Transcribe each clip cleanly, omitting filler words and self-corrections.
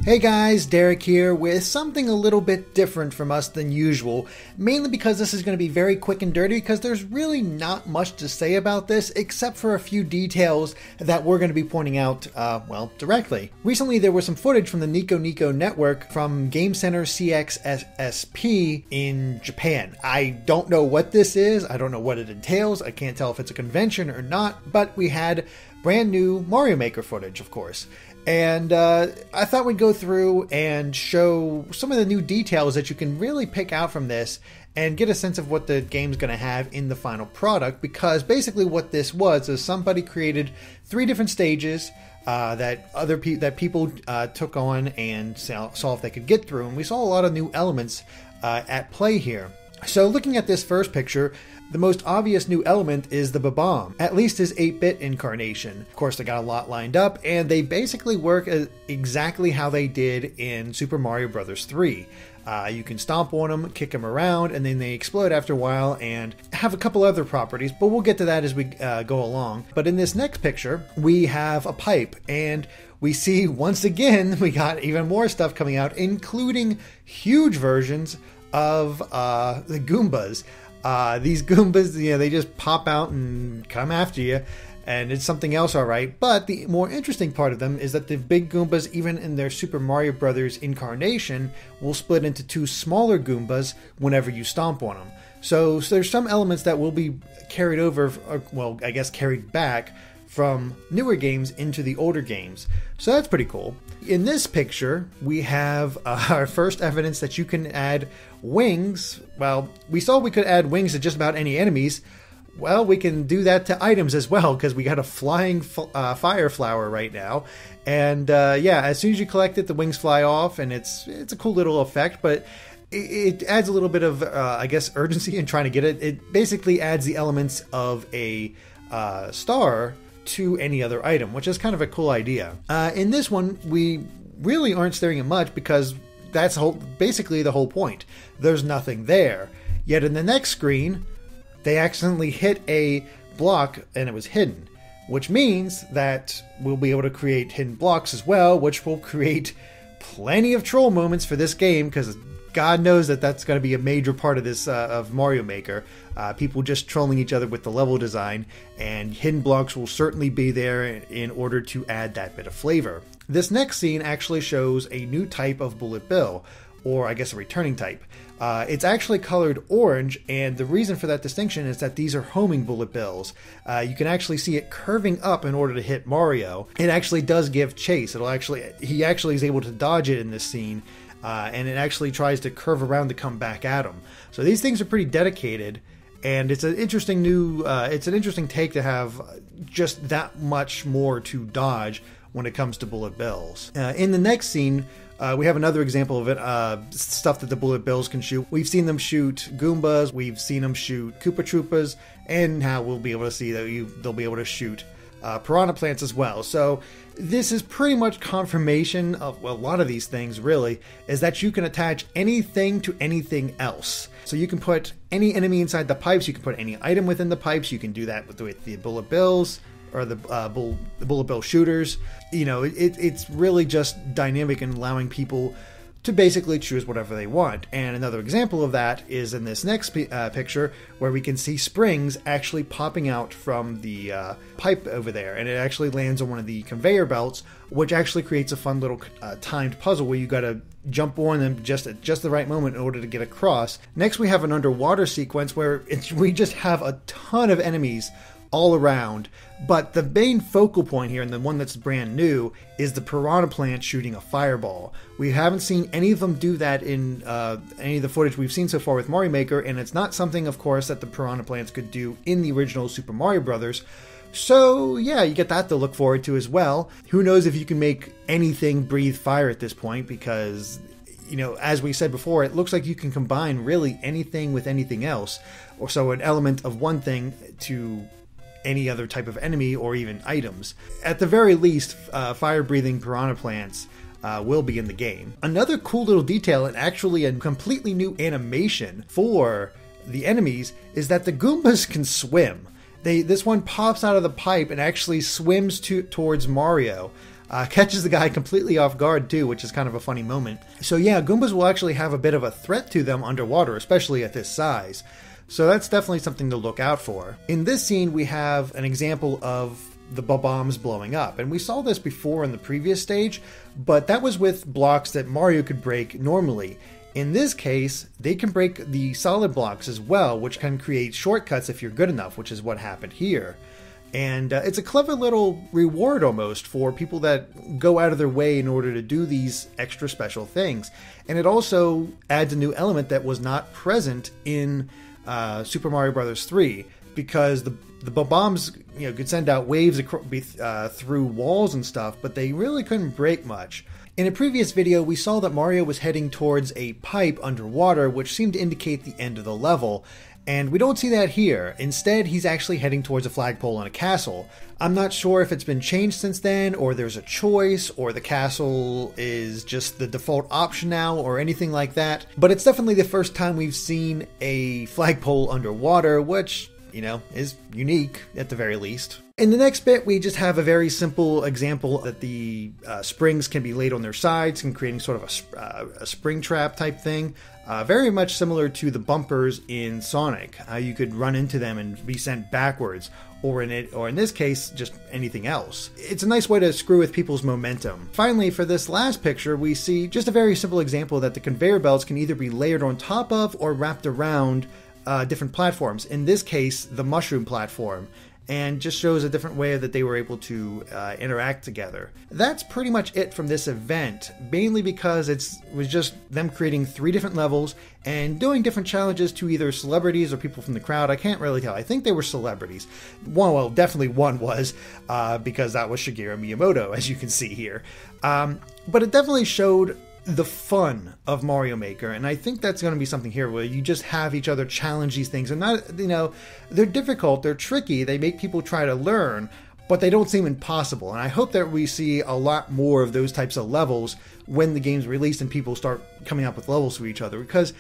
Hey guys, Derek here with something a little bit different from us than usual, mainly because this is going to be very quick and dirty because there's really not much to say about this except for a few details that we're going to be pointing out, directly. Recently there was some footage from the Nico Nico network from Game Center CXSP in Japan. I don't know what this is, I don't know what it entails, I can't tell if it's a convention or not, but we had brand new Mario Maker footage, of course. And I thought we'd go through and show some of the new details that you can really pick out from this and get a sense of what the game's going to have in the final product, because basically what this was is somebody created 3 different stages that people took on and saw if they could get through, and we saw a lot of new elements at play here. So looking at this first picture, the most obvious new element is the Bob-omb, at least his 8-bit incarnation. Of course, they got a lot lined up, and they basically work exactly how they did in Super Mario Bros. 3. You can stomp on them, kick them around, and then they explode after a while and have a couple other properties, but we'll get to that as we go along. But in this next picture, we have a pipe, and we see, once again, we got even more stuff coming out, including huge versions of the Goombas. These Goombas, they just pop out and come after you, and it's something else, alright. But the more interesting part of them is that the big Goombas, even in their Super Mario Bros. Incarnation, will split into 2 smaller Goombas whenever you stomp on them. So there's some elements that will be carried over, or, I guess carried back from newer games into the older games. So that's pretty cool. In this picture, we have our first evidence that you can add wings. Well, we saw we could add wings to just about any enemies. Well, we can do that to items as well, because we got a flying fire flower right now. And as soon as you collect it, the wings fly off, and it's a cool little effect, but it adds a little bit of, urgency in trying to get it. It basically adds the elements of a star to any other item, which is kind of a cool idea. In this one, we really aren't staring at much because that's basically the whole point. There's nothing there. Yet in the next screen, they accidentally hit a block and it was hidden, which means that we'll be able to create hidden blocks as well, which will create plenty of troll moments for this game, because God knows that that's going to be a major part of this of Mario Maker. People just trolling each other with the level design, and hidden blocks will certainly be there in order to add that bit of flavor. This next scene actually shows a new type of bullet bill, or I guess a returning type. It's actually colored orange, and the reason for that distinction is that these are homing bullet bills. You can actually see it curving up in order to hit Mario. It actually does give chase. He actually is able to dodge it in this scene, and it actually tries to curve around to come back at him. So these things are pretty dedicated, and it's an interesting take to have just that much more to dodge when it comes to bullet bills. In the next scene, we have another example of it, stuff that the bullet bills can shoot. We've seen them shoot Goombas, we've seen them shoot Koopa Troopas, and now we'll be able to see that they'll be able to shoot piranha plants as well. So this is pretty much confirmation of, a lot of these things really, is that you can attach anything to anything else. So you can put any enemy inside the pipes, you can put any item within the pipes, you can do that with the bullet bills, or the bullet bill shooters. It's really just dynamic and allowing people to basically choose whatever they want. And another example of that is in this next picture, where we can see springs actually popping out from the pipe over there, and it actually lands on one of the conveyor belts, which actually creates a fun little timed puzzle where you gotta jump on them just at the right moment in order to get across. Next, we have an underwater sequence where we just have a ton of enemies all around, but the main focal point here, and the one that's brand new, is the piranha plant shooting a fireball. We haven't seen any of them do that in any of the footage we've seen so far with Mario Maker, and it's not something, of course, that the piranha plants could do in the original Super Mario Bros. So yeah, you get that to look forward to as well. Who knows if you can make anything breathe fire at this point, because as we said before, it looks like you can combine really anything with anything else, or so an element of one thing to any other type of enemy or even items. At the very least, fire-breathing piranha plants will be in the game. Another cool little detail, and actually a completely new animation for the enemies, is that the Goombas can swim. This one pops out of the pipe and actually swims towards Mario. Catches the guy completely off guard too, which is kind of a funny moment. So yeah, Goombas will actually have a bit of a threat to them underwater, especially at this size. So that's definitely something to look out for. In this scene, we have an example of the Bob-ombs blowing up. And we saw this before in the previous stage, but that was with blocks that Mario could break normally. In this case, they can break the solid blocks as well, which can create shortcuts if you're good enough, which is what happened here. And it's a clever little reward almost for people that go out of their way in order to do these extra special things. And it also adds a new element that was not present in Super Mario Bros. 3, because the Bob-ombs, could send out waves through walls and stuff, but they really couldn't break much. In a previous video, we saw that Mario was heading towards a pipe underwater, which seemed to indicate the end of the level. And we don't see that here. Instead, he's actually heading towards a flagpole in a castle. I'm not sure if it's been changed since then, or there's a choice, or the castle is just the default option now, or anything like that. But it's definitely the first time we've seen a flagpole underwater, which, is unique at the very least. In the next bit, we just have a very simple example that the springs can be laid on their sides and creating sort of a spring trap type thing. Very much similar to the bumpers in Sonic. You could run into them and be sent backwards, or in this case, just anything else. It's a nice way to screw with people's momentum. Finally, for this last picture, we see just a very simple example that the conveyor belts can either be layered on top of or wrapped around different platforms. In this case, the mushroom platform. And just shows a different way that they were able to interact together. That's pretty much it from this event, mainly because it was just them creating 3 different levels and doing different challenges to either celebrities or people from the crowd. I can't really tell. I think they were celebrities. Definitely one was, because that was Shigeru Miyamoto, as you can see here. But it definitely showed the fun of Mario Maker, and I think that's going to be something here where you just have each other challenge these things. And not, they're difficult, they're tricky, they make people try to learn, but they don't seem impossible. And I hope that we see a lot more of those types of levels when the game's released and people start coming up with levels for each other, because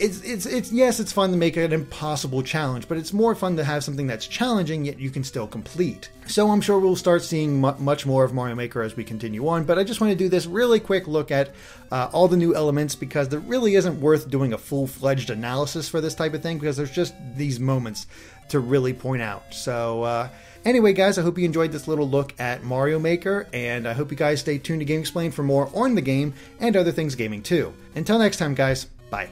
it's fun to make an impossible challenge, but it's more fun to have something that's challenging yet you can still complete. So I'm sure we'll start seeing much more of Mario Maker as we continue on, but I just want to do this really quick look at all the new elements, because there really isn't worth doing a full-fledged analysis for this type of thing, because there's just these moments to really point out. So anyway, guys, I hope you enjoyed this little look at Mario Maker, and I hope you guys stay tuned to GameXplain for more on the game and other things gaming too. Until next time, guys, bye.